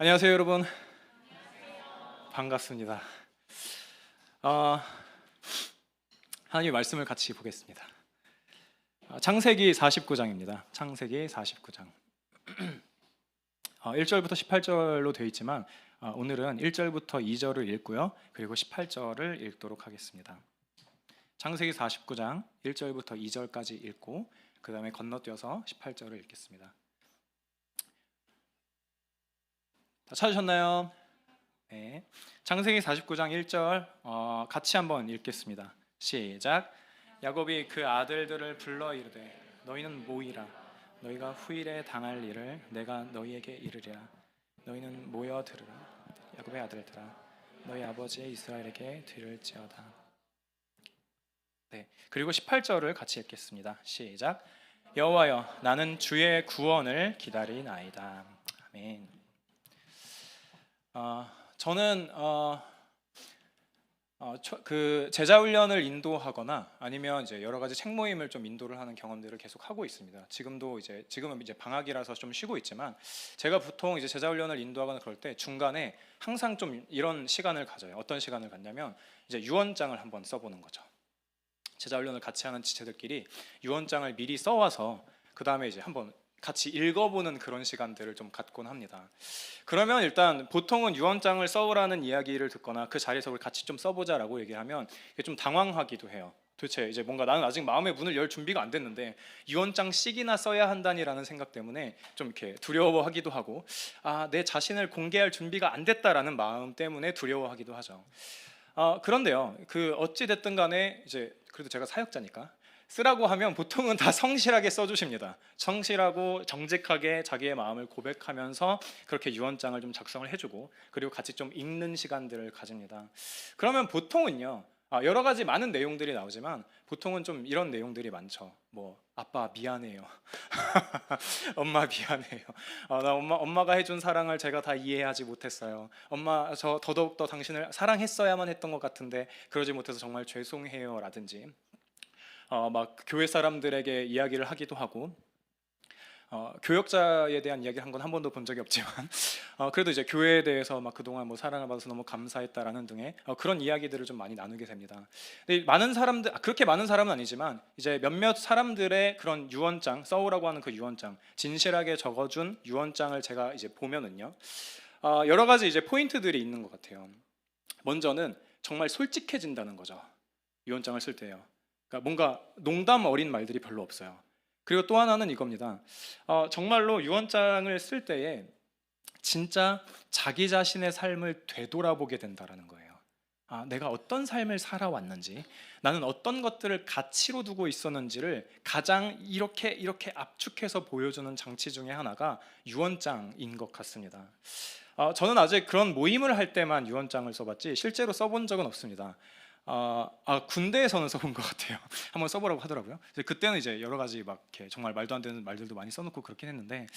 안녕하세요, 여러분. 반갑습니다. 어, 하나님의 말씀을 같이 보겠습니다. 창세기 49장입니다. 창세기 49장. 1절부터 18절로 되어 있지만 오늘은 1절부터 2절을 읽고요. 그리고 18절을 읽도록 하겠습니다. 창세기 49장 1절부터 2절까지 읽고 그 다음에 건너뛰어서 18절을 읽겠습니다. 다 찾으셨나요? 네. 창세기 49장 1절 같이 한번 읽겠습니다. 시작. 야곱이 그 아들들을 불러 이르되 너희는 모이라. 너희가 후일에 당할 일을 내가 너희에게 이르리라. 너희는 모여 들으라. 야곱의 아들들아, 너희 아버지 이스라엘에게 들을지어다. 네. 그리고 18절을 같이 읽겠습니다. 시작. 여호와여, 나는 주의 구원을 기다리나이다. 아멘. 저는 그 제자 훈련을 인도하거나 아니면 이제 여러 가지 책 모임을 좀 인도를 하는 경험들을 계속 하고 있습니다. 지금은 이제 방학이라서 좀 쉬고 있지만 제가 보통 이제 제자 훈련을 인도하거나 그럴 때 중간에 항상 좀 이런 시간을 가져요. 어떤 시간을 갖냐면 이제 유언장을 한번 써보는 거죠. 제자 훈련을 같이 하는 지체들끼리 유언장을 미리 써와서 그 다음에 이제 한번 같이 읽어보는 그런 시간들을 좀 갖곤 합니다. 그러면 일단 보통은 유언장을 써오라는 이야기를 듣거나 그 자리에서 우리 같이 좀 써보자라고 얘기하면 좀 당황하기도 해요. 도대체 이제 뭔가 나는 아직 마음의 문을 열 준비가 안 됐는데 유언장씩이나 써야 한다니라는 생각 때문에 좀 이렇게 두려워하기도 하고, 내 자신을 공개할 준비가 안 됐다라는 마음 때문에 두려워하기도 하죠. 그런데요, 그 어찌 됐든 간에 이제 그래도 제가 사역자니까 쓰라고 하면 보통은 다 성실하게 써주십니다. 성실하고 정직하게 자기의 마음을 고백하면서 그렇게 유언장을 좀 작성을 해주고 그리고 같이 좀 읽는 시간들을 가집니다. 그러면 보통은요, 여러 가지 많은 내용들이 나오지만 보통은 좀 이런 내용들이 많죠. 뭐 아빠 미안해요. 엄마 미안해요. 나 엄마가 해준 사랑을 제가 다 이해하지 못했어요. 엄마, 저 더더욱 더 당신을 사랑했어야만 했던 것 같은데 그러지 못해서 정말 죄송해요 라든지, 막 교회 사람들에게 이야기를 하기도 하고, 교역자에 대한 이야기를 한 번도 본 적이 없지만 그래도 이제 교회에 대해서 막 그동안 뭐 사랑을 받아서 너무 감사했다라는 등의 그런 이야기들을 좀 많이 나누게 됩니다. 근데 많은 사람들, 그렇게 많은 사람은 아니지만 이제 몇몇 사람들의 그런 유언장, 써오라고 하는 그 유언장, 진실하게 적어준 유언장을 제가 이제 보면은요, 여러 가지 이제 포인트들이 있는 것 같아요. 먼저는 정말 솔직해진다는 거죠. 유언장을 쓸 때요. 그러니까 뭔가 농담 어린 말들이 별로 없어요. 그리고 또 하나는 이겁니다. 정말로 유언장을 쓸 때에 진짜 자기 자신의 삶을 되돌아보게 된다라는 거예요. 내가 어떤 삶을 살아왔는지, 나는 어떤 것들을 가치로 두고 있었는지를 가장 이렇게 압축해서 보여주는 장치 중에 하나가 유언장인 것 같습니다. 저는 아직 그런 모임을 할 때만 유언장을 써봤지 실제로 써본 적은 없습니다. 군대에서는 써본 것 같아요. 한번 써보라고 하더라고요. 그때는 이제 여러 가지 막 이렇게 정말 말도 안 되는 말들도 많이 써놓고 그렇긴 했는데,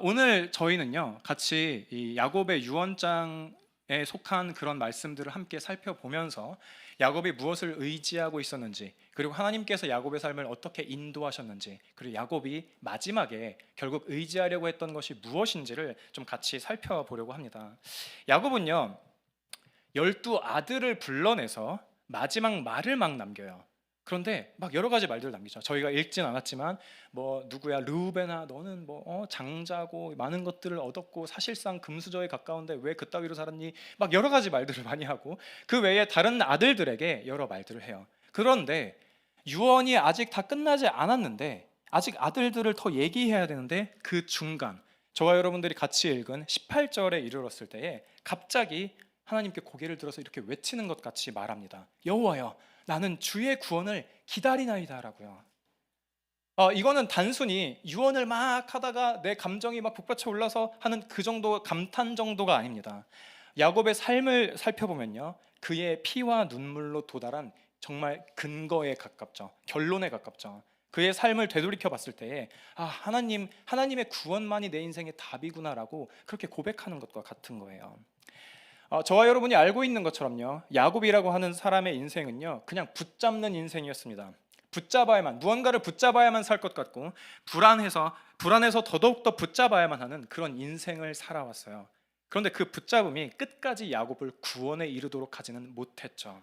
오늘 저희는요 같이 이 야곱의 유언장에 속한 그런 말씀들을 함께 살펴보면서 야곱이 무엇을 의지하고 있었는지, 그리고 하나님께서 야곱의 삶을 어떻게 인도하셨는지, 그리고 야곱이 마지막에 결국 의지하려고 했던 것이 무엇인지를 좀 같이 살펴보려고 합니다. 야곱은요 12아들을 불러내서 마지막 말을 막 남겨요. 그런데 막 여러 가지 말들을 남기죠. 저희가 읽진 않았지만 뭐 누구야, 르우벤아 너는 뭐 장자고 많은 것들을 얻었고 사실상 금수저에 가까운데 왜 그따위로 살았니? 막 여러 가지 말들을 많이 하고 그 외에 다른 아들들에게 여러 말들을 해요. 그런데 유언이 아직 다 끝나지 않았는데, 아직 아들들을 더 얘기해야 되는데 그 중간, 저와 여러분들이 같이 읽은 18절에 이르렀을 때에 갑자기 하나님께 고개를 들어서 이렇게 외치는 것 같이 말합니다. 여호와여, 나는 주의 구원을 기다리나이다 라고요. 이거는 단순히 유언을 막 하다가 내 감정이 막 북받쳐 올라서 하는 그 정도 감탄 정도가 아닙니다. 야곱의 삶을 살펴보면요, 그의 피와 눈물로 도달한 정말 근거에 가깝죠. 결론에 가깝죠. 그의 삶을 되돌이켜 봤을 때에 하나님의 구원만이 내 인생의 답이구나라고 그렇게 고백하는 것과 같은 거예요. 저와 여러분이 알고 있는 것처럼요, 야곱이라고 하는 사람의 인생은요 그냥 붙잡는 인생이었습니다. 무언가를 붙잡아야만 살 것 같고 불안해서 더더욱 더 붙잡아야만 하는 그런 인생을 살아왔어요. 그런데 그 붙잡음이 끝까지 야곱을 구원에 이르도록 하지는 못했죠.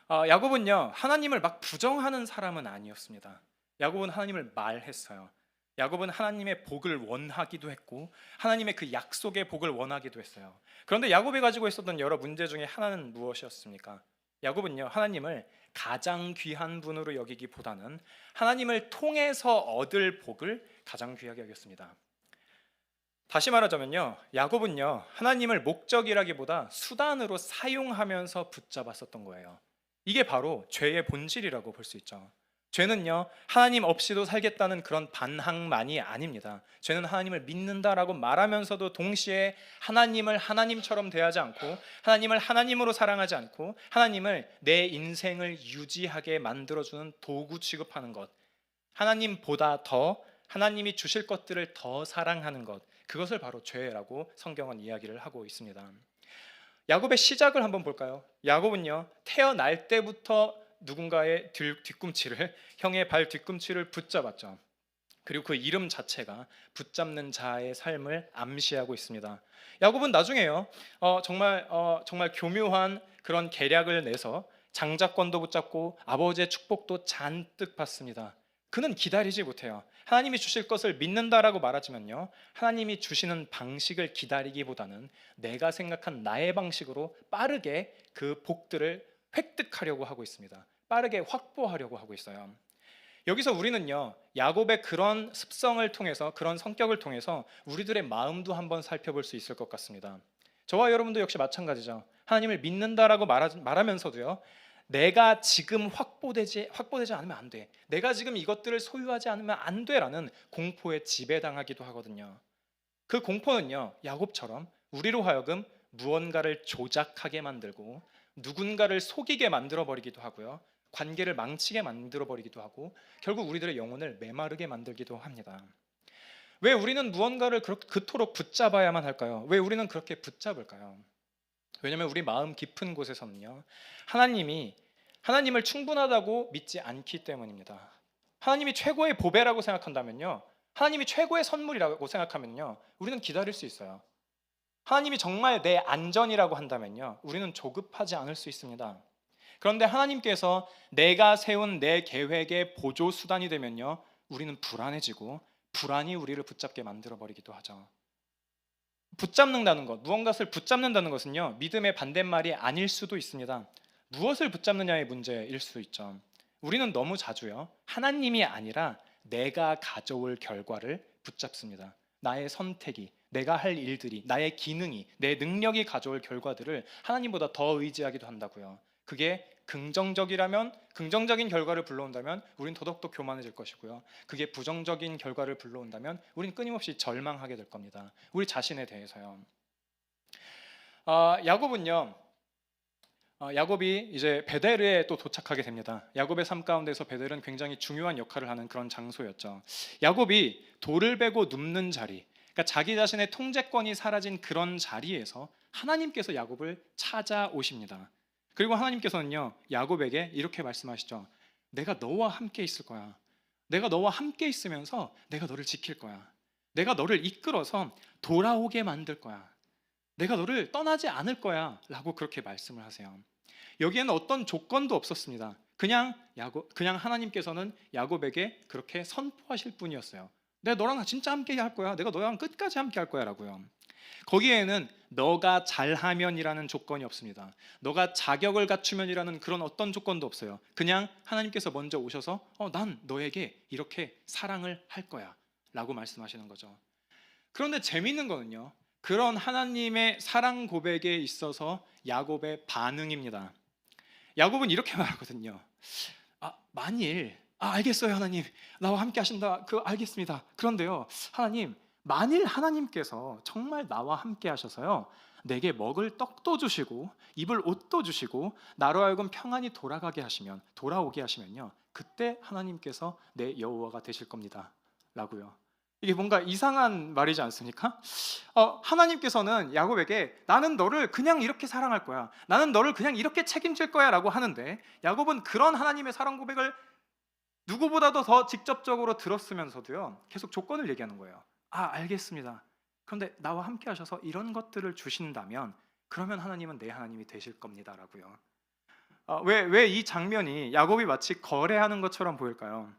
야곱은요, 하나님을 막 부정하는 사람은 아니었습니다. 야곱은 하나님을 말했어요. 야곱은 하나님의 복을 원하기도 했고 하나님의 그 약속의 복을 원하기도 했어요. 그런데 야곱이 가지고 있었던 여러 문제 중에 하나는 무엇이었습니까? 야곱은요, 하나님을 가장 귀한 분으로 여기기보다는 하나님을 통해서 얻을 복을 가장 귀하게 여겼습니다. 다시 말하자면요, 야곱은요, 하나님을 목적이라기보다 수단으로 사용하면서 붙잡았었던 거예요. 이게 바로 죄의 본질이라고 볼 수 있죠. 죄는요, 하나님 없이도 살겠다는 그런 반항만이 아닙니다. 죄는 하나님을 믿는다라고 말하면서도 동시에 하나님을 하나님처럼 대하지 않고 하나님을 하나님으로 사랑하지 않고 하나님을 내 인생을 유지하게 만들어주는 도구 취급하는 것, 하나님보다 더 하나님이 주실 것들을 더 사랑하는 것, 그것을 바로 죄라고 성경은 이야기를 하고 있습니다. 야곱의 시작을 한번 볼까요? 야곱은요, 태어날 때부터 누군가의 뒤꿈치를, 형의 발 뒤꿈치를 붙잡았죠. 그리고 그 이름 자체가 붙잡는 자의 삶을 암시하고 있습니다. 야곱은 나중에요, 정말 교묘한 그런 계략을 내서 장자권도 붙잡고 아버지의 축복도 잔뜩 받습니다. 그는 기다리지 못해요. 하나님이 주실 것을 믿는다라고 말하지만요, 하나님이 주시는 방식을 기다리기보다는 내가 생각한 나의 방식으로 빠르게 그 복들을 획득하려고 하고 있습니다. 빠르게 확보하려고 하고 있어요. 여기서 우리는요, 야곱의 그런 습성을 통해서, 그런 성격을 통해서 우리들의 마음도 한번 살펴볼 수 있을 것 같습니다. 저와 여러분도 역시 마찬가지죠. 하나님을 믿는다라고 말하면서도요, 내가 지금 확보되지 않으면 안 돼, 내가 지금 이것들을 소유하지 않으면 안 돼라는 공포에 지배당하기도 하거든요. 그 공포는요, 야곱처럼 우리로 하여금 무언가를 조작하게 만들고 누군가를 속이게 만들어버리기도 하고요, 관계를 망치게 만들어버리기도 하고 결국 우리들의 영혼을 메마르게 만들기도 합니다. 왜 우리는 무언가를 그토록 붙잡아야만 할까요? 왜 우리는 그렇게 붙잡을까요? 왜냐하면 우리 마음 깊은 곳에서는요, 하나님을 충분하다고 믿지 않기 때문입니다. 하나님이 최고의 보배라고 생각한다면요, 하나님이 최고의 선물이라고 생각하면요, 우리는 기다릴 수 있어요. 하나님이 정말 내 안전이라고 한다면요, 우리는 조급하지 않을 수 있습니다. 그런데 하나님께서 내가 세운 내 계획의 보조 수단이 되면요, 우리는 불안해지고 불안이 우리를 붙잡게 만들어버리기도 하죠. 붙잡는다는 것, 무언가를 붙잡는다는 것은요, 믿음의 반대말이 아닐 수도 있습니다. 무엇을 붙잡느냐의 문제일 수 있죠. 우리는 너무 자주요, 하나님이 아니라 내가 가져올 결과를 붙잡습니다. 나의 선택이, 내가 할 일들이, 나의 기능이, 내 능력이 가져올 결과들을 하나님보다 더 의지하기도 한다고요. 그게 긍정적이라면, 긍정적인 결과를 불러온다면 우린 더더욱더 교만해질 것이고요, 그게 부정적인 결과를 불러온다면 우린 끊임없이 절망하게 될 겁니다. 우리 자신에 대해서요. 야곱이 이제 베델에 또 도착하게 됩니다. 야곱의 삶 가운데서 베델은 굉장히 중요한 역할을 하는 그런 장소였죠. 야곱이 돌을 베고 눕는 자리, 그러니까 자기 자신의 통제권이 사라진 그런 자리에서 하나님께서 야곱을 찾아오십니다. 그리고 하나님께서는요, 야곱에게 이렇게 말씀하시죠. 내가 너와 함께 있을 거야. 내가 너와 함께 있으면서 내가 너를 지킬 거야. 내가 너를 이끌어서 돌아오게 만들 거야. 내가 너를 떠나지 않을 거야 라고 그렇게 말씀을 하세요. 여기에는 어떤 조건도 없었습니다. 그냥 하나님께서는 야곱에게 그렇게 선포하실 뿐이었어요. 내가 너랑 진짜 함께 할 거야. 내가 너랑 끝까지 함께 할 거야 라고요. 거기에는 너가 잘하면이라는 조건이 없습니다. 너가 자격을 갖추면이라는 그런 어떤 조건도 없어요. 그냥 하나님께서 먼저 오셔서 난 너에게 이렇게 사랑을 할 거야 라고 말씀하시는 거죠. 그런데 재미있는 거는요, 그런 하나님의 사랑 고백에 있어서 야곱의 반응입니다. 야곱은 이렇게 말하거든요. 만일 알겠어요 하나님, 나와 함께 하신다, 알겠습니다. 그런데요 하나님, 만일 하나님께서 정말 나와 함께 하셔서요, 내게 먹을 떡도 주시고 입을 옷도 주시고 나로 하여금 평안히 돌아오게 하시면요, 그때 하나님께서 내 여호와가 되실 겁니다 라고요. 이게 뭔가 이상한 말이지 않습니까? 하나님께서는 야곱에게 나는 너를 그냥 이렇게 사랑할 거야, 나는 너를 그냥 이렇게 책임질 거야 라고 하는데, 야곱은 그런 하나님의 사랑 고백을 누구보다도 더 직접적으로 들었으면서도요, 계속 조건을 얘기하는 거예요. 알겠습니다. 그런데 나와 함께 하셔서 이런 것들을 주신다면 그러면 하나님은 내 하나님이 되실 겁니다라고요. 왜 이 장면이 야곱이 마치 거래하는 것처럼 보일까요?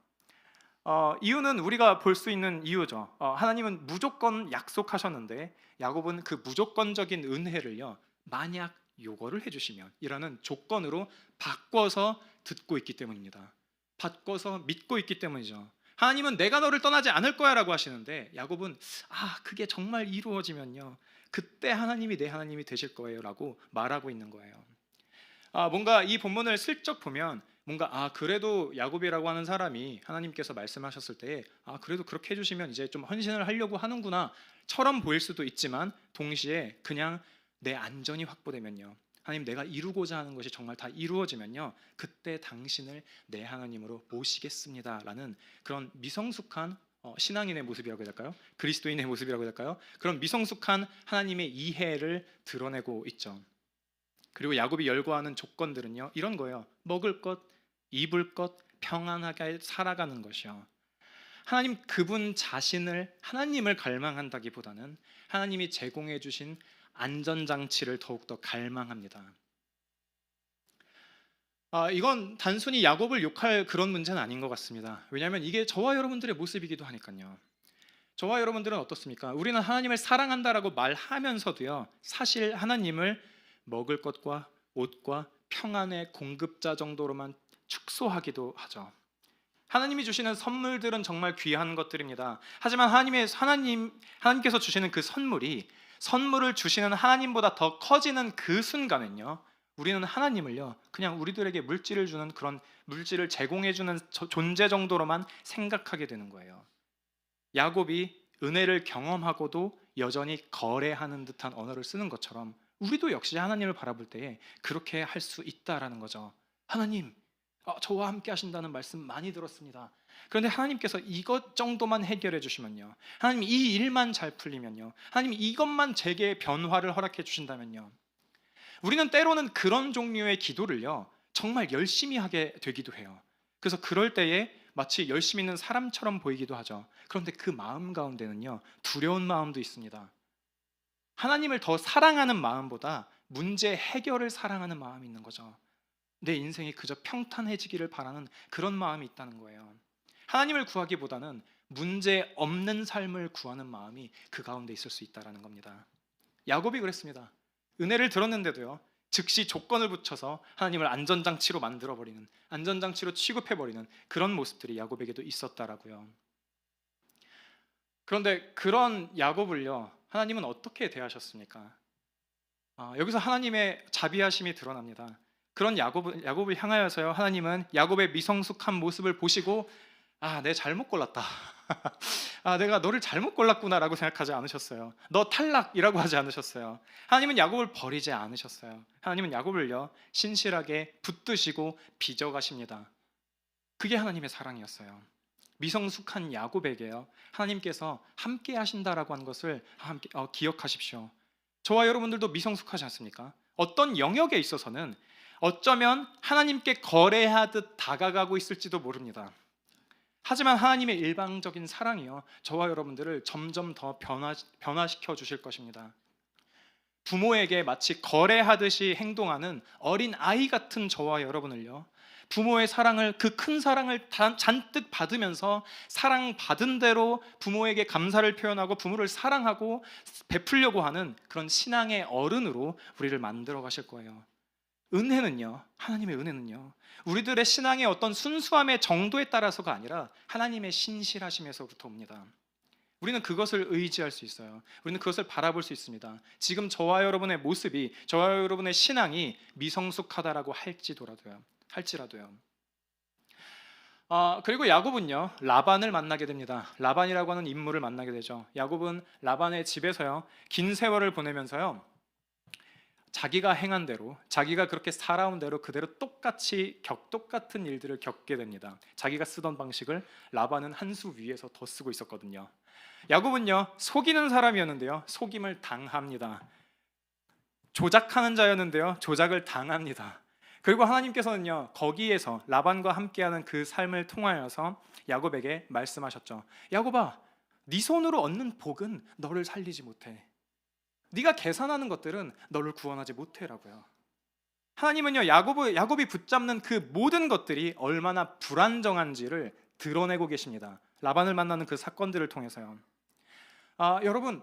이유는 우리가 볼 수 있는 이유죠. 하나님은 무조건 약속하셨는데 야곱은 그 무조건적인 은혜를요, 만약 요거를 해주시면 이라는 조건으로 바꿔서 듣고 있기 때문입니다. 바꿔서 믿고 있기 때문이죠. 하나님은 내가 너를 떠나지 않을 거야라고 하시는데 야곱은 그게 정말 이루어지면요, 그때 하나님이 내 하나님이 되실 거예요라고 말하고 있는 거예요. 뭔가 이 본문을 슬쩍 보면 뭔가 그래도 야곱이라고 하는 사람이 하나님께서 말씀하셨을 때 그래도 그렇게 해주시면 이제 좀 헌신을 하려고 하는구나처럼 보일 수도 있지만 동시에 그냥 내 안전이 확보되면요, 하나님 내가 이루고자 하는 것이 정말 다 이루어지면요, 그때 당신을 내 하나님으로 모시겠습니다라는 그런 미성숙한 신앙인의 모습이라고 해야 될까요? 그리스도인의 모습이라고 해야 될까요? 그런 미성숙한 하나님의 이해를 드러내고 있죠. 그리고 야곱이 열거하는 조건들은요, 이런 거예요. 먹을 것, 입을 것, 평안하게 살아가는 것이요. 하나님 그분 자신을, 하나님을 갈망한다기보다는 하나님이 제공해 주신 안전장치를 더욱더 갈망합니다. 이건 단순히 야곱을 욕할 그런 문제는 아닌 것 같습니다. 왜냐하면 이게 저와 여러분들의 모습이기도 하니까요. 저와 여러분들은 어떻습니까? 우리는 하나님을 사랑한다라고 말하면서도요, 사실 하나님을 먹을 것과 옷과 평안의 공급자 정도로만 축소하기도 하죠. 하나님이 주시는 선물들은 정말 귀한 것들입니다. 하지만 하나님께서 주시는 그 선물을 주시는 하나님보다 더 커지는 그 순간은요, 우리는 하나님을요, 그냥 우리들에게 물질을 주는, 그런 물질을 제공해 주는 존재 정도로만 생각하게 되는 거예요. 야곱이 은혜를 경험하고도 여전히 거래하는 듯한 언어를 쓰는 것처럼 우리도 역시 하나님을 바라볼 때에 그렇게 할 수 있다라는 거죠. 하나님, 저와 함께 하신다는 말씀 많이 들었습니다. 그런데 하나님께서 이것 정도만 해결해 주시면요, 하나님 이 일만 잘 풀리면요, 하나님 이것만 제게 변화를 허락해 주신다면요, 우리는 때로는 그런 종류의 기도를요, 정말 열심히 하게 되기도 해요. 그래서 그럴 때에 마치 열심히 있는 사람처럼 보이기도 하죠. 그런데 그 마음 가운데는요, 두려운 마음도 있습니다. 하나님을 더 사랑하는 마음보다 문제 해결을 사랑하는 마음이 있는 거죠. 내 인생이 그저 평탄해지기를 바라는 그런 마음이 있다는 거예요. 하나님을 구하기보다는 문제 없는 삶을 구하는 마음이 그 가운데 있을 수 있다는 겁니다. 야곱이 그랬습니다. 은혜를 들었는데도요, 즉시 조건을 붙여서 하나님을 안전장치로 만들어버리는, 안전장치로 취급해버리는 그런 모습들이 야곱에게도 있었다라고요. 그런데 그런 야곱을요, 하나님은 어떻게 대하셨습니까? 여기서 하나님의 자비하심이 드러납니다. 그런 야곱을 향하여서요, 하나님은 야곱의 미성숙한 모습을 보시고 내 잘못 골랐다. 내가 너를 잘못 골랐구나라고 생각하지 않으셨어요. 너 탈락이라고 하지 않으셨어요. 하나님은 야곱을 버리지 않으셨어요. 하나님은 야곱을요, 신실하게 붙드시고 빚어가십니다. 그게 하나님의 사랑이었어요. 미성숙한 야곱에게요, 하나님께서 함께 하신다라고 하는 것을 기억하십시오. 저와 여러분들도 미성숙하지 않습니까? 어떤 영역에 있어서는 어쩌면 하나님께 거래하듯 다가가고 있을지도 모릅니다. 하지만 하나님의 일방적인 사랑이요, 저와 여러분들을 점점 더 변화시켜 주실 것입니다. 부모에게 마치 거래하듯이 행동하는 어린 아이 같은 저와 여러분을요, 부모의 사랑을, 그 큰 사랑을 잔뜩 받으면서 사랑받은 대로 부모에게 감사를 표현하고 부모를 사랑하고 베풀려고 하는 그런 신앙의 어른으로 우리를 만들어 가실 거예요. 은혜는요, 하나님의 은혜는요, 우리들의 신앙의 어떤 순수함의 정도에 따라서가 아니라 하나님의 신실하심에서부터 옵니다. 우리는 그것을 의지할 수 있어요. 우리는 그것을 바라볼 수 있습니다. 지금 저와 여러분의 모습이, 저와 여러분의 신앙이 미성숙하다라고 할지라도요. 그리고 야곱은요, 라반을 만나게 됩니다. 라반이라고 하는 인물을 만나게 되죠. 야곱은 라반의 집에서요, 긴 세월을 보내면서요, 자기가 행한 대로, 자기가 그렇게 살아온 대로 그대로 똑같은 일들을 겪게 됩니다. 자기가 쓰던 방식을 라반은 한 수 위에서 더 쓰고 있었거든요. 야곱은요, 속이는 사람이었는데요, 속임을 당합니다. 조작하는 자였는데요, 조작을 당합니다. 그리고 하나님께서는요, 거기에서 라반과 함께하는 그 삶을 통하여서 야곱에게 말씀하셨죠. 야곱아, 네 손으로 얻는 복은 너를 살리지 못해. 네가 계산하는 것들은 너를 구원하지 못해라고요. 하나님은요, 야곱이 붙잡는 그 모든 것들이 얼마나 불안정한지를 드러내고 계십니다. 라반을 만나는 그 사건들을 통해서요. 여러분,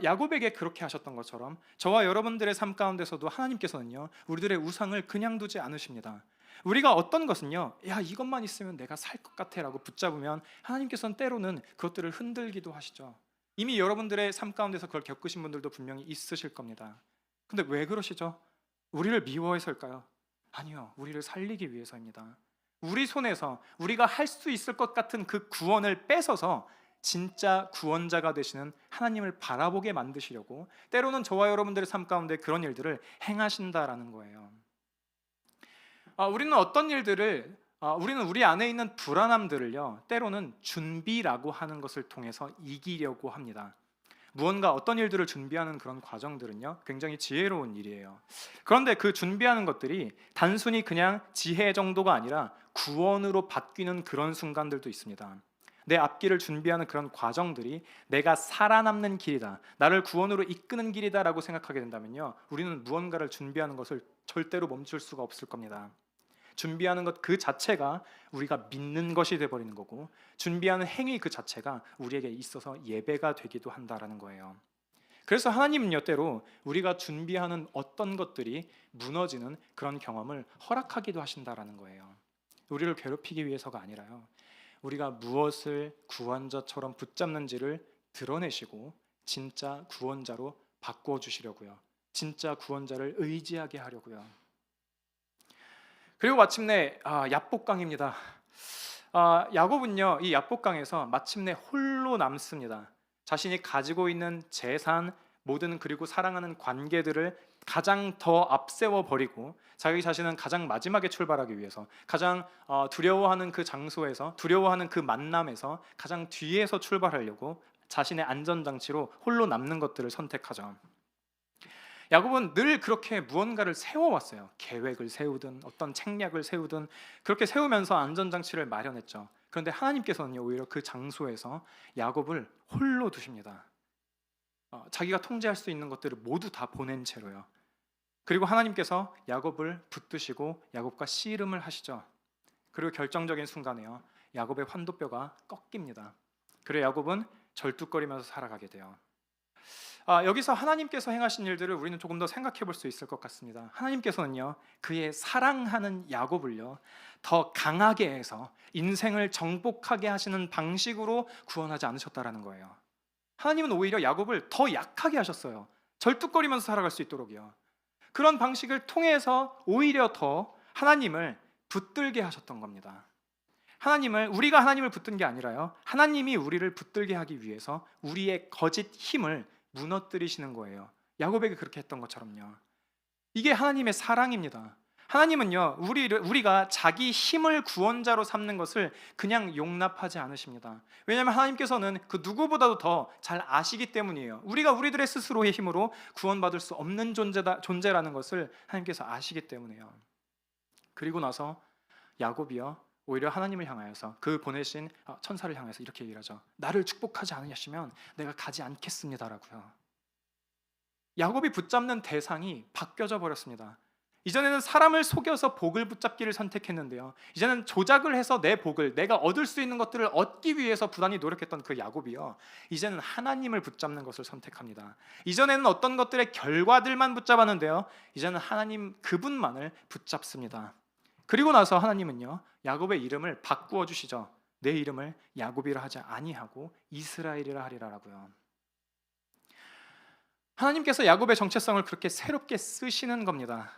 야곱에게 그렇게 하셨던 것처럼 저와 여러분들의 삶 가운데서도 하나님께서는요, 우리들의 우상을 그냥 두지 않으십니다. 우리가 어떤 것은요, 야, 이것만 있으면 내가 살 것 같아 라고 붙잡으면 하나님께서는 때로는 그것들을 흔들기도 하시죠. 이미 여러분들의 삶 가운데서 그걸 겪으신 분들도 분명히 있으실 겁니다. 근데 왜 그러시죠? 우리를 미워해서일까요? 아니요, 우리를 살리기 위해서입니다. 우리 손에서 우리가 할 수 있을 것 같은 그 구원을 뺏어서 진짜 구원자가 되시는 하나님을 바라보게 만드시려고 때로는 저와 여러분들의 삶 가운데 그런 일들을 행하신다라는 거예요. 우리는 어떤 일들을 우리는 우리 안에 있는 불안함들을요, 때로는 준비라고 하는 것을 통해서 이기려고 합니다. 무언가 어떤 일들을 준비하는 그런 과정들은요, 굉장히 지혜로운 일이에요. 그런데 그 준비하는 것들이 단순히 그냥 지혜 정도가 아니라 구원으로 바뀌는 그런 순간들도 있습니다. 내 앞길을 준비하는 그런 과정들이 내가 살아남는 길이다, 나를 구원으로 이끄는 길이다라고 생각하게 된다면요, 우리는 무언가를 준비하는 것을 절대로 멈출 수가 없을 겁니다. 준비하는 것 그 자체가 우리가 믿는 것이 돼버리는 거고, 준비하는 행위 그 자체가 우리에게 있어서 예배가 되기도 한다라는 거예요. 그래서 하나님은요, 때로 우리가 준비하는 어떤 것들이 무너지는 그런 경험을 허락하기도 하신다라는 거예요. 우리를 괴롭히기 위해서가 아니라요, 우리가 무엇을 구원자처럼 붙잡는지를 드러내시고 진짜 구원자로 바꾸어 주시려고요, 진짜 구원자를 의지하게 하려고요. 그리고 마침내 야복강입니다. 야곱은요, 이 야복강에서 마침내 홀로 남습니다. 자신이 가지고 있는 재산, 모든, 그리고 사랑하는 관계들을 가장 더 앞세워 버리고 자기 자신은 가장 마지막에 출발하기 위해서 가장 두려워하는 그 장소에서, 두려워하는 그 만남에서 가장 뒤에서 출발하려고 자신의 안전장치로 홀로 남는 것들을 선택하죠. 야곱은 늘 그렇게 무언가를 세워왔어요. 계획을 세우든 어떤 책략을 세우든 그렇게 세우면서 안전장치를 마련했죠. 그런데 하나님께서는요, 오히려 그 장소에서 야곱을 홀로 두십니다. 자기가 통제할 수 있는 것들을 모두 다 보낸 채로요. 그리고 하나님께서 야곱을 붙드시고 야곱과 씨름을 하시죠. 그리고 결정적인 순간에요, 야곱의 환도뼈가 꺾입니다. 그리고 야곱은 절뚝거리면서 살아가게 돼요. 여기서 하나님께서 행하신 일들을 우리는 조금 더 생각해 볼 수 있을 것 같습니다. 하나님께서는요, 그의 사랑하는 야곱을요, 더 강하게 해서 인생을 정복하게 하시는 방식으로 구원하지 않으셨다라는 거예요. 하나님은 오히려 야곱을 더 약하게 하셨어요. 절뚝거리면서 살아갈 수 있도록요. 그런 방식을 통해서 오히려 더 하나님을 붙들게 하셨던 겁니다. 우리가 하나님을 붙든 게 아니라요, 하나님이 우리를 붙들게 하기 위해서 우리의 거짓 힘을 무너뜨리시는 거예요. 야곱에게 그렇게 했던 것처럼요. 이게 하나님의 사랑입니다. 하나님은요, 우리가 자기 힘을 구원자로 삼는 것을 그냥 용납하지 않으십니다. 왜냐하면 하나님께서는 그 누구보다도 더 잘 아시기 때문이에요. 우리가 우리들의 스스로의 힘으로 구원받을 수 없는 존재라는 것을 하나님께서 아시기 때문이에요. 그리고 나서 야곱이요, 오히려 하나님을 향하여서, 그 보내신 천사를 향해서 이렇게 얘기를 하죠. 나를 축복하지 않으시면 내가 가지 않겠습니다라고요. 야곱이 붙잡는 대상이 바뀌어져 버렸습니다. 이전에는 사람을 속여서 복을 붙잡기를 선택했는데요, 이제는 조작을 해서 내 복을, 내가 얻을 수 있는 것들을 얻기 위해서 부단히 노력했던 그 야곱이요, 이제는 하나님을 붙잡는 것을 선택합니다. 이전에는 어떤 것들의 결과들만 붙잡았는데요, 이제는 하나님 그분만을 붙잡습니다. 그리고 나서 하나님은요, 야곱의 이름을 바꾸어 주시죠. 내 이름을 야곱이라 하지 아니하고 이스라엘이라 하리라라고요. 하나님께서 야곱의 정체성을 그렇게 새롭게 쓰시는 겁니다.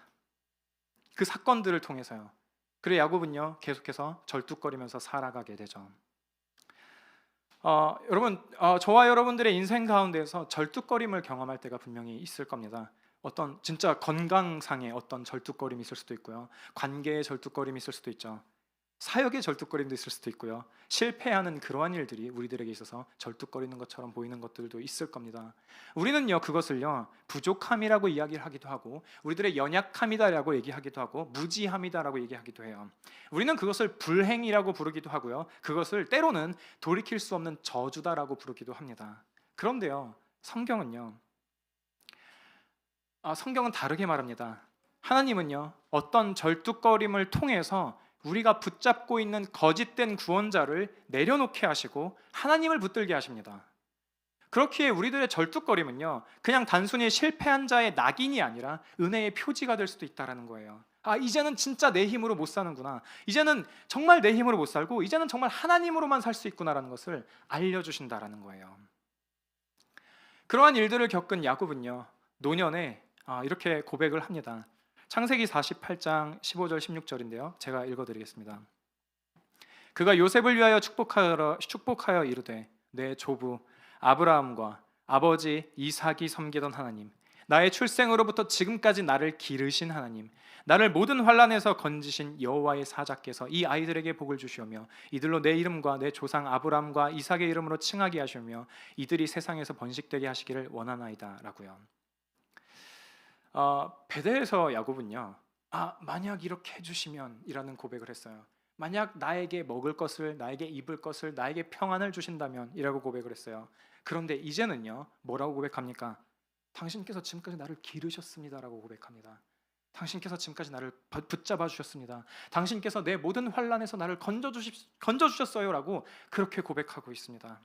그 사건들을 통해서요. 그래 야곱은요, 계속해서 절뚝거리면서 살아가게 되죠. 여러분, 저와 여러분들의 인생 가운데서 절뚝거림을 경험할 때가 분명히 있을 겁니다. 어떤 진짜 건강상의 어떤 절뚝거림이 있을 수도 있고요, 관계의 절뚝거림이 있을 수도 있죠. 사역의 절뚝거림도 있을 수도 있고요. 실패하는 그러한 일들이 우리들에게 있어서 절뚝거리는 것처럼 보이는 것들도 있을 겁니다. 우리는요, 그것을요, 부족함이라고 이야기를 하기도 하고, 우리들의 연약함이다라고 얘기하기도 하고, 무지함이다라고 얘기하기도 해요. 우리는 그것을 불행이라고 부르기도 하고요, 그것을 때로는 돌이킬 수 없는 저주다라고 부르기도 합니다. 그런데요, 성경은 다르게 말합니다. 하나님은요, 어떤 절뚝거림을 통해서 우리가 붙잡고 있는 거짓된 구원자를 내려놓게 하시고 하나님을 붙들게 하십니다. 그렇기에 우리들의 절뚝거림은요, 그냥 단순히 실패한 자의 낙인이 아니라 은혜의 표지가 될 수도 있다는 거예요. 이제는 진짜 내 힘으로 못 사는구나. 이제는 정말 내 힘으로 못 살고 이제는 정말 하나님으로만 살 수 있구나라는 것을 알려주신다라는 거예요. 그러한 일들을 겪은 야곱은요, 노년에 이렇게 고백을 합니다. 창세기 48장 15절 16절인데요. 제가 읽어드리겠습니다. 그가 요셉을 위하여 축복하여 이르되 내 조부 아브라함과 아버지 이삭이 섬기던 하나님, 나의 출생으로부터 지금까지 나를 기르신 하나님, 나를 모든 환난에서 건지신 여호와의 사자께서 이 아이들에게 복을 주시오며 이들로 내 이름과 내 조상 아브라함과 이삭의 이름으로 칭하게 하시오며 이들이 세상에서 번식되게 하시기를 원하나이다 라고요. 베델에서 야곱은요, 만약 이렇게 해주시면 이라는 고백을 했어요. 만약 나에게 먹을 것을, 나에게 입을 것을, 나에게 평안을 주신다면 이라고 고백을 했어요. 그런데 이제는요, 뭐라고 고백합니까? 당신께서 지금까지 나를 기르셨습니다 라고 고백합니다. 당신께서 지금까지 나를 붙잡아 주셨습니다. 당신께서 내 모든 환난에서 나를 건져주셨어요 라고 그렇게 고백하고 있습니다.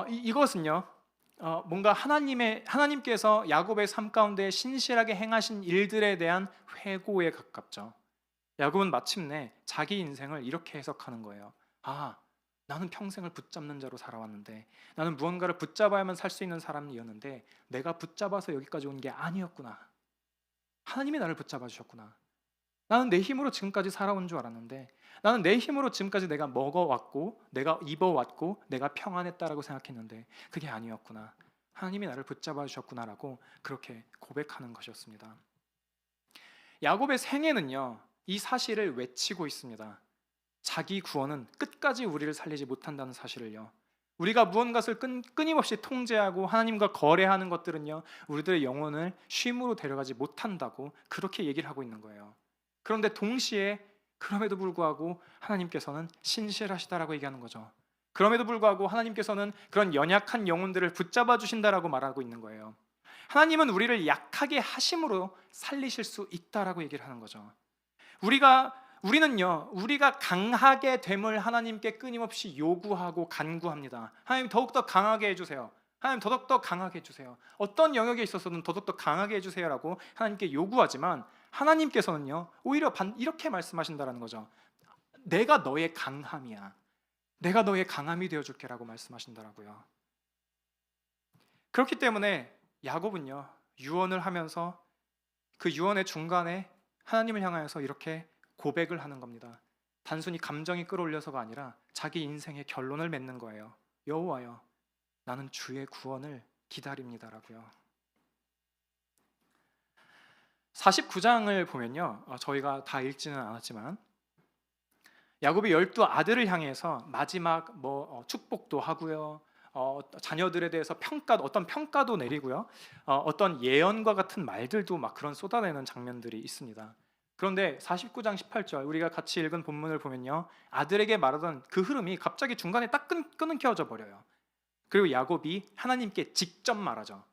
이것은요, 뭔가 하나님께서 야곱의 삶 가운데 신실하게 행하신 일들에 대한 회고에 가깝죠. 야곱은 마침내 자기 인생을 이렇게 해석하는 거예요. 나는 평생을 붙잡는 자로 살아왔는데, 나는 무언가를 붙잡아야만 살 수 있는 사람이었는데 내가 붙잡아서 여기까지 온 게 아니었구나. 하나님이 나를 붙잡아 주셨구나. 나는 내 힘으로 지금까지 살아온 줄 알았는데, 나는 내 힘으로 지금까지 내가 먹어왔고 내가 입어왔고 내가 평안했다라고 생각했는데 그게 아니었구나. 하나님이 나를 붙잡아 주셨구나라고 그렇게 고백하는 것이었습니다. 야곱의 생애는요, 이 사실을 외치고 있습니다. 자기 구원은 끝까지 우리를 살리지 못한다는 사실을요. 우리가 무언가를 끊임없이 통제하고 하나님과 거래하는 것들은요, 우리들의 영혼을 쉼으로 데려가지 못한다고 그렇게 얘기를 하고 있는 거예요. 그런데 동시에 그럼에도 불구하고 하나님께서는 신실하시다라고 얘기하는 거죠. 그럼에도 불구하고 하나님께서는 그런 연약한 영혼들을 붙잡아 주신다라고 말하고 있는 거예요. 하나님은 우리를 약하게 하심으로 살리실 수 있다라고 얘기를 하는 거죠. 우리는요, 우리가 강하게 됨을 하나님께 끊임없이 요구하고 간구합니다. 하나님 더욱더 강하게 해주세요. 하나님 더욱더 강하게 해주세요. 어떤 영역에 있어서는 더욱더 강하게 해주세요라고 하나님께 요구하지만 하나님께서는요, 오히려 이렇게 말씀하신다는 거죠. 내가 너의 강함이야. 내가 너의 강함이 되어줄게라고 말씀하신다고요. 그렇기 때문에 야곱은요, 유언을 하면서 그 유언의 중간에 하나님을 향하여서 이렇게 고백을 하는 겁니다. 단순히 감정이 끌어올려서가 아니라 자기 인생의 결론을 맺는 거예요. 여호와여, 나는 주의 구원을 기다립니다라고요. 49장을 보면요, 저희가 다 읽지는 않았지만 야곱이 12아들을 향해서 마지막 축복도 하고요, 자녀들에 대해서 어떤 평가도 내리고요, 어떤 예언과 같은 말들도 막 그런 쏟아내는 장면들이 있습니다. 그런데 49장 18절 우리가 같이 읽은 본문을 보면요, 아들에게 말하던 그 흐름이 갑자기 중간에 딱 끊겨져 버려요. 그리고 야곱이 하나님께 직접 말하죠.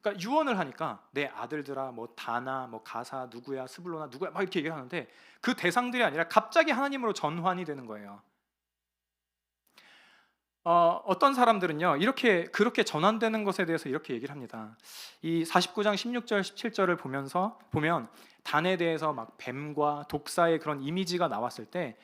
그러니까 유언을 하니까 내 아들들아, 다나, 가사, 누구야, 스불로나 누구야, 막 이렇게 얘기를 하는데 그 대상들이 아니라 갑자기 하나님으로 전환이 되는 거예요. 어떤 사람들은요, 그렇게 전환되는 것에 대해서 이렇게 얘기를 합니다. 이 49장 16절 17절을 보면 단에 대해서 막 뱀과 독사의 그런 이미지가 나왔을 때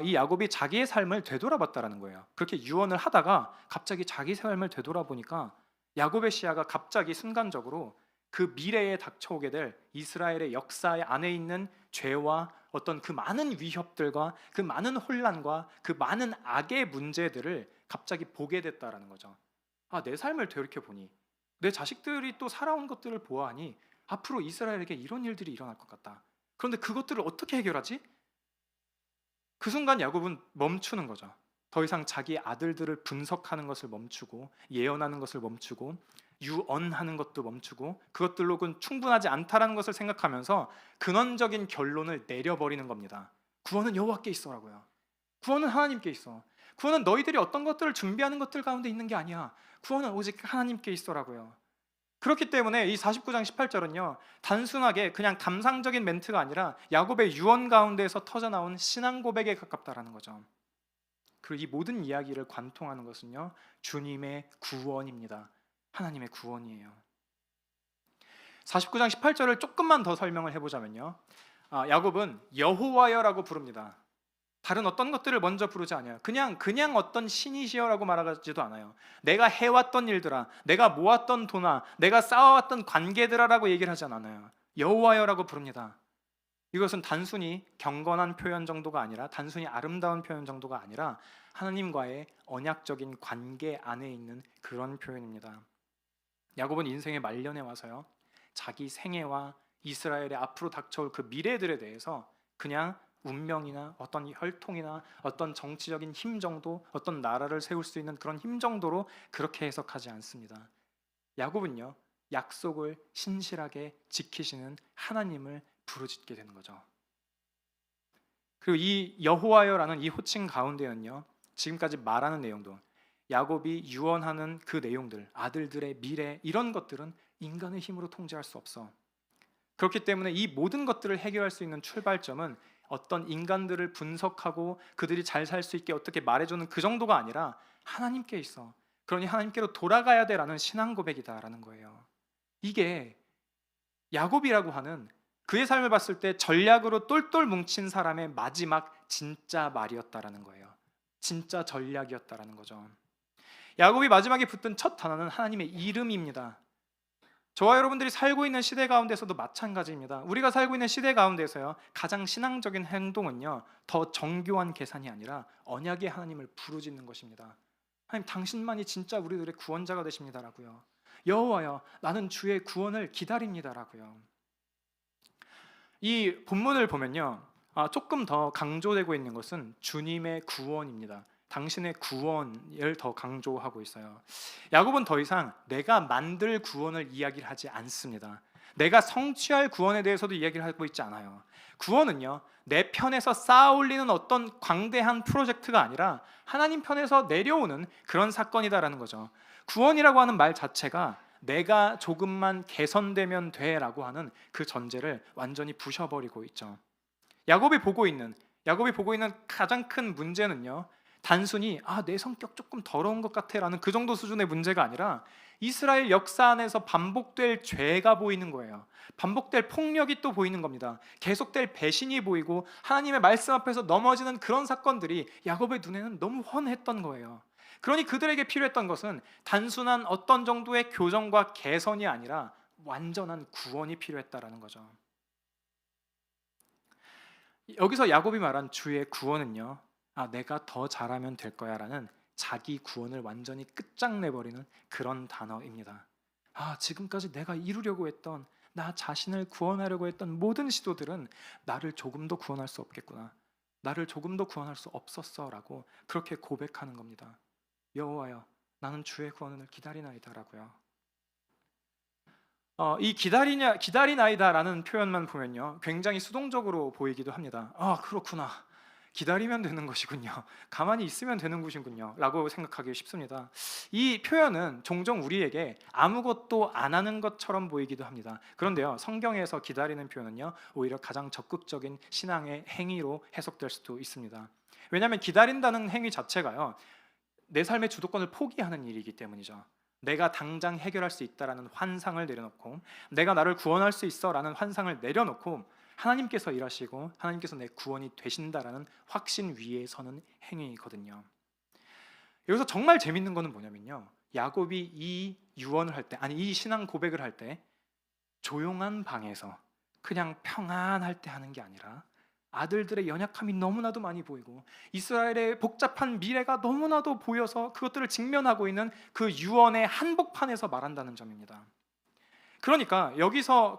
이 야곱이 자기의 삶을 되돌아봤다라는 거예요. 그렇게 유언을 하다가 갑자기 자기 삶을 되돌아보니까 야곱의 시야가 갑자기 순간적으로 그 미래에 닥쳐오게 될 이스라엘의 역사 안에 있는 죄와 어떤 그 많은 위협들과 그 많은 혼란과 그 많은 악의 문제들을 갑자기 보게 됐다라는 거죠. 내 삶을 되돌이켜보니 내 자식들이 또 살아온 것들을 보아하니 앞으로 이스라엘에게 이런 일들이 일어날 것 같다. 그런데 그것들을 어떻게 해결하지? 그 순간 야곱은 멈추는 거죠. 더 이상 자기 아들들을 분석하는 것을 멈추고 예언하는 것을 멈추고 유언하는 것도 멈추고 그것들로는 충분하지 않다라는 것을 생각하면서 근원적인 결론을 내려버리는 겁니다. 구원은 여호와께 있어라고요. 구원은 하나님께 있어. 구원은 너희들이 어떤 것들을 준비하는 것들 가운데 있는 게 아니야. 구원은 오직 하나님께 있어라고요. 그렇기 때문에 이 49장 18절은요 단순하게 그냥 감상적인 멘트가 아니라 야곱의 유언 가운데에서 터져나온 신앙 고백에 가깝다라는 거죠. 그리고 이 모든 이야기를 관통하는 것은요 주님의 구원입니다. 하나님의 구원이에요. 49장 18절을 조금만 더 설명을 해보자면요 야곱은 여호와여라고 부릅니다. 다른 어떤 것들을 먼저 부르지 않아요. 그냥 어떤 신이시여라고 말하지도 않아요. 내가 해왔던 일들아, 내가 모았던 돈아, 내가 쌓아왔던 관계들아라고 얘기를 하지 않아요. 여호와여라고 부릅니다. 이것은 단순히 경건한 표현 정도가 아니라 단순히 아름다운 표현 정도가 아니라 하나님과의 언약적인 관계 안에 있는 그런 표현입니다. 야곱은 인생의 말년에 와서요 자기 생애와 이스라엘의 앞으로 닥쳐올 그 미래들에 대해서 그냥 운명이나 어떤 혈통이나 어떤 정치적인 힘 정도, 어떤 나라를 세울 수 있는 그런 힘 정도로 그렇게 해석하지 않습니다. 야곱은요 약속을 신실하게 지키시는 하나님을 부르짖게 되는 거죠. 그리고 이 여호와여라는 이 호칭 가운데는요 지금까지 말하는 내용도 야곱이 유언하는 그 내용들, 아들들의 미래 이런 것들은 인간의 힘으로 통제할 수 없어. 그렇기 때문에 이 모든 것들을 해결할 수 있는 출발점은 어떤 인간들을 분석하고 그들이 잘 살 수 있게 어떻게 말해주는 그 정도가 아니라 하나님께 있어. 그러니 하나님께로 돌아가야 돼라는 신앙 고백이다라는 거예요. 이게 야곱이라고 하는 그의 삶을 봤을 때 전략으로 똘똘 뭉친 사람의 마지막 진짜 말이었다라는 거예요. 진짜 전략이었다라는 거죠. 야곱이 마지막에 붙든 첫 단어는 하나님의 이름입니다. 저와 여러분들이 살고 있는 시대 가운데서도 마찬가지입니다. 우리가 살고 있는 시대 가운데서요 가장 신앙적인 행동은요 더 정교한 계산이 아니라 언약의 하나님을 부르짖는 것입니다. 하나님 당신만이 진짜 우리들의 구원자가 되십니다라고요. 여호와여 나는 주의 구원을 기다립니다라고요. 이 본문을 보면요 조금 더 강조되고 있는 것은 주님의 구원입니다. 당신의 구원을 더 강조하고 있어요. 야곱은 더 이상 내가 만들 구원을 이야기를 하지 않습니다. 내가 성취할 구원에 대해서도 이야기를 하고 있지 않아요. 구원은요 내 편에서 쌓아 올리는 어떤 광대한 프로젝트가 아니라 하나님 편에서 내려오는 그런 사건이다라는 거죠. 구원이라고 하는 말 자체가 내가 조금만 개선되면 돼라고 하는 그 전제를 완전히 부셔버리고 있죠. 야곱이 보고 있는 가장 큰 문제는요 단순히 내 성격 조금 더러운 것 같아라는 그 정도 수준의 문제가 아니라 이스라엘 역사 안에서 반복될 죄가 보이는 거예요. 반복될 폭력이 또 보이는 겁니다. 계속될 배신이 보이고 하나님의 말씀 앞에서 넘어지는 그런 사건들이 야곱의 눈에는 너무 훤했던 거예요. 그러니 그들에게 필요했던 것은 단순한 어떤 정도의 교정과 개선이 아니라 완전한 구원이 필요했다라는 거죠. 여기서 야곱이 말한 주의 구원은요 내가 더 잘하면 될 거야 라는 자기 구원을 완전히 끝장내버리는 그런 단어입니다. 지금까지 내가 이루려고 했던 나 자신을 구원하려고 했던 모든 시도들은 나를 조금 더 구원할 수 없겠구나, 나를 조금 더 구원할 수 없었어 라고 그렇게 고백하는 겁니다. 여호와여 나는 주의 구원을 기다리나이다 라고요. 이 기다리나이다라는 표현만 보면요 굉장히 수동적으로 보이기도 합니다. 그렇구나, 기다리면 되는 것이군요, 가만히 있으면 되는 것이군요 라고 생각하기 쉽습니다. 이 표현은 종종 우리에게 아무것도 안 하는 것처럼 보이기도 합니다. 그런데요 성경에서 기다리는 표현은요 오히려 가장 적극적인 신앙의 행위로 해석될 수도 있습니다. 왜냐하면 기다린다는 행위 자체가요 내 삶의 주도권을 포기하는 일이기 때문이죠. 내가 당장 해결할 수 있다라는 환상을 내려놓고 내가 나를 구원할 수 있어라는 환상을 내려놓고 하나님께서 일하시고 하나님께서 내 구원이 되신다라는 확신 위에 서는 행위거든요. 여기서 정말 재밌는 거는 뭐냐면요 야곱이 이 유언을 할 때, 이 신앙 고백을 할 때 조용한 방에서 그냥 평안할 때 하는 게 아니라 아들들의 연약함이 너무나도 많이 보이고 이스라엘의 복잡한 미래가 너무나도 보여서 그것들을 직면하고 있는 그 유언의 한복판에서 말한다는 점입니다. 그러니까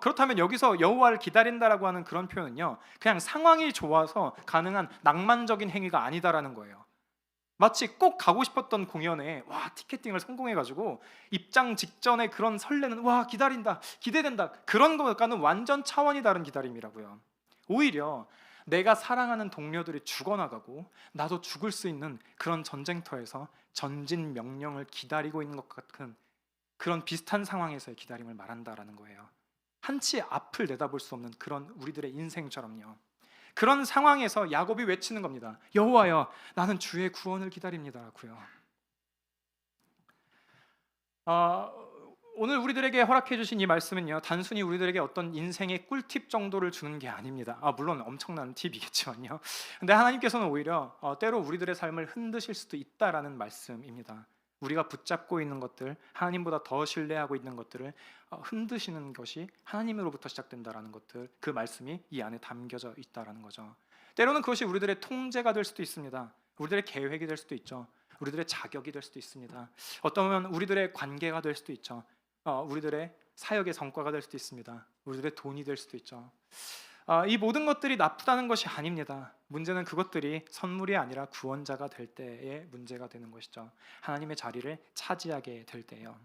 그렇다면 여기서 여호와를 기다린다라고 하는 그런 표현은요, 그냥 상황이 좋아서 가능한 낭만적인 행위가 아니다라는 거예요. 마치 꼭 가고 싶었던 공연에 티켓팅을 성공해가지고 입장 직전에 그런 설레는 기다린다, 기대된다, 그런 것과는 완전 차원이 다른 기다림이라고요. 오히려 내가 사랑하는 동료들이 죽어나가고 나도 죽을 수 있는 그런 전쟁터에서 전진 명령을 기다리고 있는 것 같은 그런 비슷한 상황에서의 기다림을 말한다라는 거예요. 한치 앞을 내다볼 수 없는 그런 우리들의 인생처럼요. 그런 상황에서 야곱이 외치는 겁니다. 여호와여, 나는 주의 구원을 기다립니다라고요. 오늘 우리들에게 허락해 주신 이 말씀은요, 단순히 우리들에게 어떤 인생의 꿀팁 정도를 주는 게 아닙니다. 물론 엄청난 팁이겠지만요. 근데 하나님께서는 오히려 때로 우리들의 삶을 흔드실 수도 있다라는 말씀입니다. 우리가 붙잡고 있는 것들, 하나님보다 더 신뢰하고 있는 것들을 흔드시는 것이 하나님으로부터 시작된다라는 것들, 그 말씀이 이 안에 담겨져 있다라는 거죠. 때로는 그것이 우리들의 통제가 될 수도 있습니다. 우리들의 계획이 될 수도 있죠. 우리들의 자격이 될 수도 있습니다. 어쩌면 우리들의 관계가 될 수도 있죠. 우리들의 사역의 성과가 될 수도 있습니다. 우리들의 돈이 될 수도 있죠. 이 모든 것들이 나쁘다는 것이 아닙니다. 문제는 그것들이 선물이 아니라 구원자가 될 때의 문제가 되는 것이죠. 하나님의 자리를 차지하게 될 때요.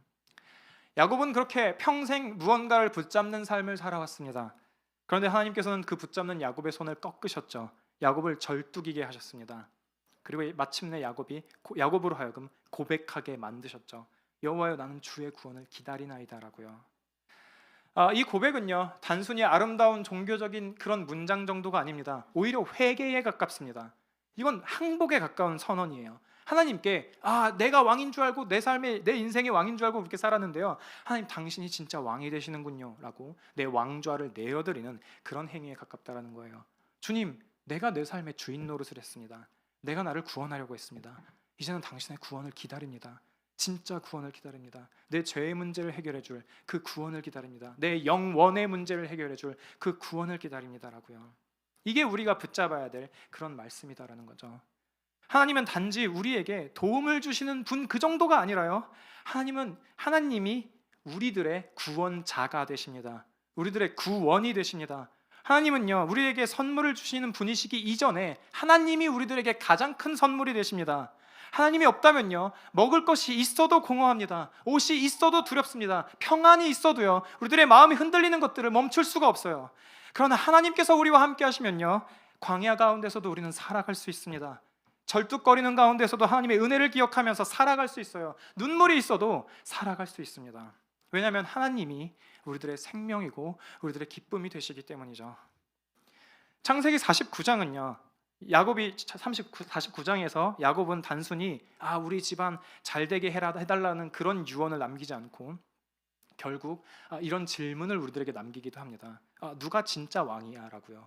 야곱은 그렇게 평생 무언가를 붙잡는 삶을 살아왔습니다. 그런데 하나님께서는 그 붙잡는 야곱의 손을 꺾으셨죠. 야곱을 절뚝이게 하셨습니다. 그리고 마침내 야곱으로 하여금 고백하게 만드셨죠. 여호와여, 나는 주의 구원을 기다리나이다라고요. 이 고백은요, 단순히 아름다운 종교적인 그런 문장 정도가 아닙니다. 오히려 회개에 가깝습니다. 이건 항복에 가까운 선언이에요. 하나님께 내가 왕인 줄 알고 내 인생의 왕인 줄 알고 그렇게 살았는데요, 하나님, 당신이 진짜 왕이 되시는군요 라고 내 왕좌를 내어드리는 그런 행위에 가깝다라는 거예요. 주님, 내가 내 삶의 주인 노릇을 했습니다. 내가 나를 구원하려고 했습니다. 이제는 당신의 구원을 기다립니다. 진짜 구원을 기다립니다. 내 죄의 문제를 해결해 줄 그 구원을 기다립니다. 내 영원의 문제를 해결해 줄 그 구원을 기다립니다라고요. 이게 우리가 붙잡아야 될 그런 말씀이다라는 거죠. 하나님은 단지 우리에게 도움을 주시는 분 그 정도가 아니라요, 하나님이 우리들의 구원자가 되십니다. 우리들의 구원이 되십니다. 하나님은요, 우리에게 선물을 주시는 분이시기 이전에 하나님이 우리들에게 가장 큰 선물이 되십니다. 하나님이 없다면요, 먹을 것이 있어도 공허합니다. 옷이 있어도 두렵습니다. 평안이 있어도요, 우리들의 마음이 흔들리는 것들을 멈출 수가 없어요. 그러나 하나님께서 우리와 함께 하시면요, 광야 가운데서도 우리는 살아갈 수 있습니다. 절뚝거리는 가운데서도 하나님의 은혜를 기억하면서 살아갈 수 있어요. 눈물이 있어도 살아갈 수 있습니다. 왜냐하면 하나님이 우리들의 생명이고 우리들의 기쁨이 되시기 때문이죠. 창세기 49장은요, 야곱이 49장에서 야곱은 단순히 우리 집안 잘되게 해달라는 그런 유언을 남기지 않고 결국 이런 질문을 우리들에게 남기기도 합니다. 누가 진짜 왕이야? 라고요.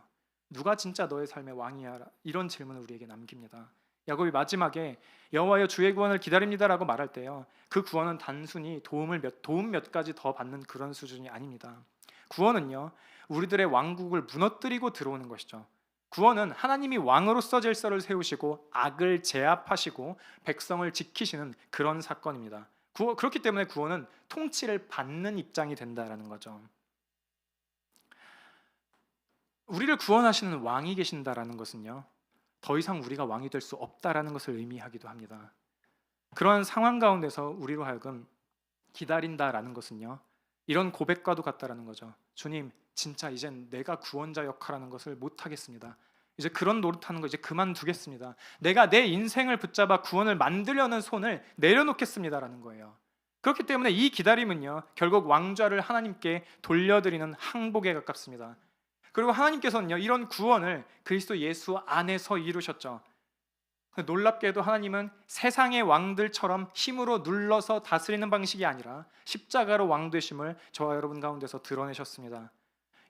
누가 진짜 너의 삶의 왕이야? 이런 질문을 우리에게 남깁니다. 야곱이 마지막에 여호와여, 주의 구원을 기다립니다라고 말할 때요, 그 구원은 단순히 도움 몇 가지 더 받는 그런 수준이 아닙니다. 구원은요, 우리들의 왕국을 무너뜨리고 들어오는 것이죠. 구원은 하나님이 왕으로서 질서를 세우시고 악을 제압하시고 백성을 지키시는 그런 사건입니다. 그렇기 때문에 구원은 통치를 받는 입장이 된다라는 거죠. 우리를 구원하시는 왕이 계신다라는 것은요, 더 이상 우리가 왕이 될 수 없다라는 것을 의미하기도 합니다. 그런 상황 가운데서 우리로 하여금 기다린다라는 것은요, 이런 고백과도 같다라는 거죠. 주님, 진짜 이젠 내가 구원자 역할하는 것을 못하겠습니다. 이제 그런 노릇하는 거 이제 그만두겠습니다. 내가 내 인생을 붙잡아 구원을 만들려는 손을 내려놓겠습니다라는 거예요. 그렇기 때문에 이 기다림은요, 결국 왕좌를 하나님께 돌려드리는 항복에 가깝습니다. 그리고 하나님께서는요, 이런 구원을 그리스도 예수 안에서 이루셨죠. 놀랍게도 하나님은 세상의 왕들처럼 힘으로 눌러서 다스리는 방식이 아니라 십자가로 왕 되심을 저와 여러분 가운데서 드러내셨습니다.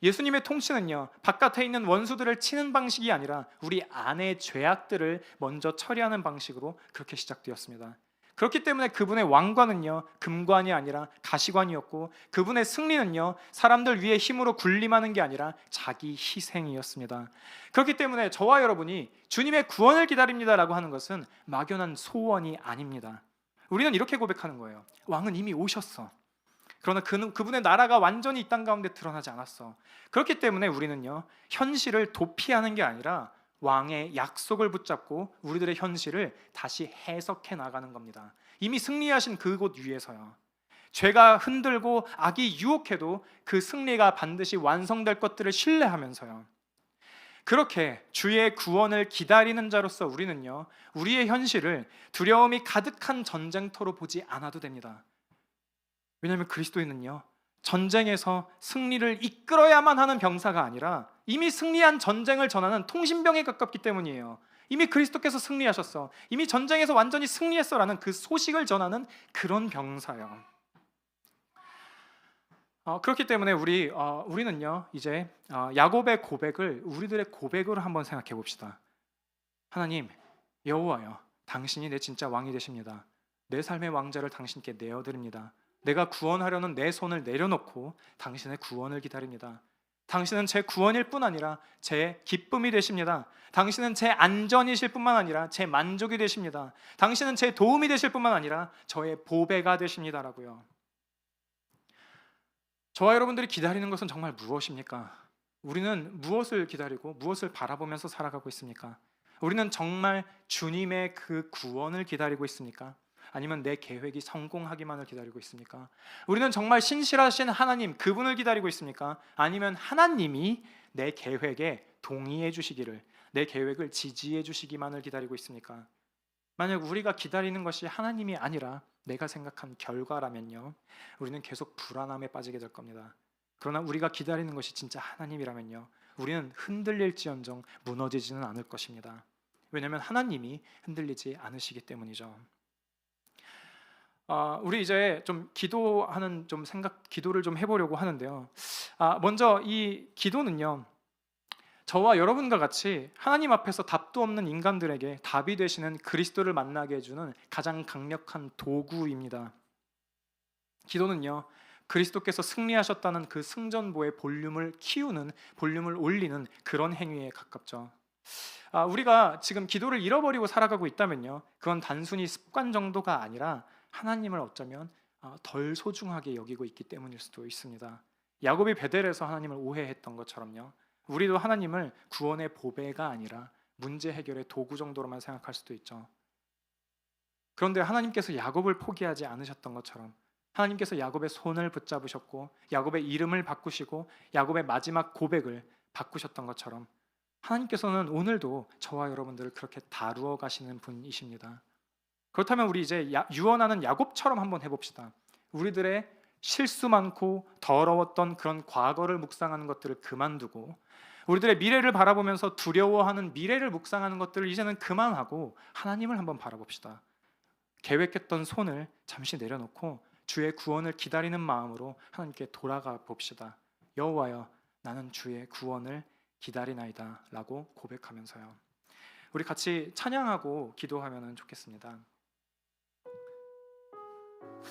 예수님의 통치는요, 바깥에 있는 원수들을 치는 방식이 아니라 우리 안의 죄악들을 먼저 처리하는 방식으로 그렇게 시작되었습니다. 그렇기 때문에 그분의 왕관은요, 금관이 아니라 가시관이었고, 그분의 승리는요, 사람들 위에 힘으로 군림하는 게 아니라 자기 희생이었습니다. 그렇기 때문에 저와 여러분이 주님의 구원을 기다립니다라고 하는 것은 막연한 소원이 아닙니다. 우리는 이렇게 고백하는 거예요. 왕은 이미 오셨어. 그러나 그분의 나라가 완전히 이 땅 가운데 드러나지 않았어. 그렇기 때문에 우리는요, 현실을 도피하는 게 아니라 왕의 약속을 붙잡고 우리들의 현실을 다시 해석해 나가는 겁니다. 이미 승리하신 그곳 위에서요. 죄가 흔들고 악이 유혹해도 그 승리가 반드시 완성될 것들을 신뢰하면서요. 그렇게 주의 구원을 기다리는 자로서 우리는요, 우리의 현실을 두려움이 가득한 전쟁터로 보지 않아도 됩니다. 왜냐하면 그리스도인은요, 전쟁에서 승리를 이끌어야만 하는 병사가 아니라 이미 승리한 전쟁을 전하는 통신병에 가깝기 때문이에요. 이미 그리스도께서 승리하셨어, 이미 전쟁에서 완전히 승리했어라는 그 소식을 전하는 그런 병사예요. 그렇기 때문에 우리는요, 이제 야곱의 고백을 우리들의 고백으로 한번 생각해 봅시다. 하나님, 여호와여, 당신이 내 진짜 왕이 되십니다. 내 삶의 왕자를 당신께 내어드립니다. 내가 구원하려는 내 손을 내려놓고 당신의 구원을 기다립니다. 당신은 제 구원일 뿐 아니라 제 기쁨이 되십니다. 당신은 제 안전이실 뿐만 아니라 제 만족이 되십니다. 당신은 제 도움이 되실 뿐만 아니라 저의 보배가 되십니다라고요. 저와 여러분들이 기다리는 것은 정말 무엇입니까? 우리는 무엇을 기다리고 무엇을 바라보면서 살아가고 있습니까? 우리는 정말 주님의 그 구원을 기다리고 있습니까? 아니면 내 계획이 성공하기만을 기다리고 있습니까? 우리는 정말 신실하신 하나님, 그분을 기다리고 있습니까? 아니면 하나님이 내 계획에 동의해 주시기를, 내 계획을 지지해 주시기만을 기다리고 있습니까? 만약 우리가 기다리는 것이 하나님이 아니라 내가 생각한 결과라면요, 우리는 계속 불안함에 빠지게 될 겁니다. 그러나 우리가 기다리는 것이 진짜 하나님이라면요, 우리는 흔들릴지언정 무너지지는 않을 것입니다. 왜냐하면 하나님이 흔들리지 않으시기 때문이죠. 우리 이제 좀 기도를 좀 해보려고 하는데요. 먼저 이 기도는요, 저와 여러분과 같이 하나님 앞에서 답도 없는 인간들에게 답이 되시는 그리스도를 만나게 해주는 가장 강력한 도구입니다. 기도는요, 그리스도께서 승리하셨다는 그 승전보의 볼륨을 올리는 그런 행위에 가깝죠. 우리가 지금 기도를 잃어버리고 살아가고 있다면요, 그건 단순히 습관 정도가 아니라 하나님을 어쩌면 덜 소중하게 여기고 있기 때문일 수도 있습니다. 야곱이 베델에서 하나님을 오해했던 것처럼요, 우리도 하나님을 구원의 보배가 아니라 문제 해결의 도구 정도로만 생각할 수도 있죠. 그런데 하나님께서 야곱을 포기하지 않으셨던 것처럼, 하나님께서 야곱의 손을 붙잡으셨고 야곱의 이름을 바꾸시고 야곱의 마지막 고백을 바꾸셨던 것처럼, 하나님께서는 오늘도 저와 여러분들을 그렇게 다루어 가시는 분이십니다. 그렇다면 우리 이제 유언하는 야곱처럼 한번 해봅시다. 우리들의 실수 많고 더러웠던 그런 과거를 묵상하는 것들을 그만두고, 우리들의 미래를 바라보면서 두려워하는 미래를 묵상하는 것들을 이제는 그만하고 하나님을 한번 바라봅시다. 계획했던 손을 잠시 내려놓고 주의 구원을 기다리는 마음으로 하나님께 돌아가 봅시다. 여호와여, 나는 주의 구원을 기다리나이다 라고 고백하면서요, 우리 같이 찬양하고 기도하면 좋겠습니다.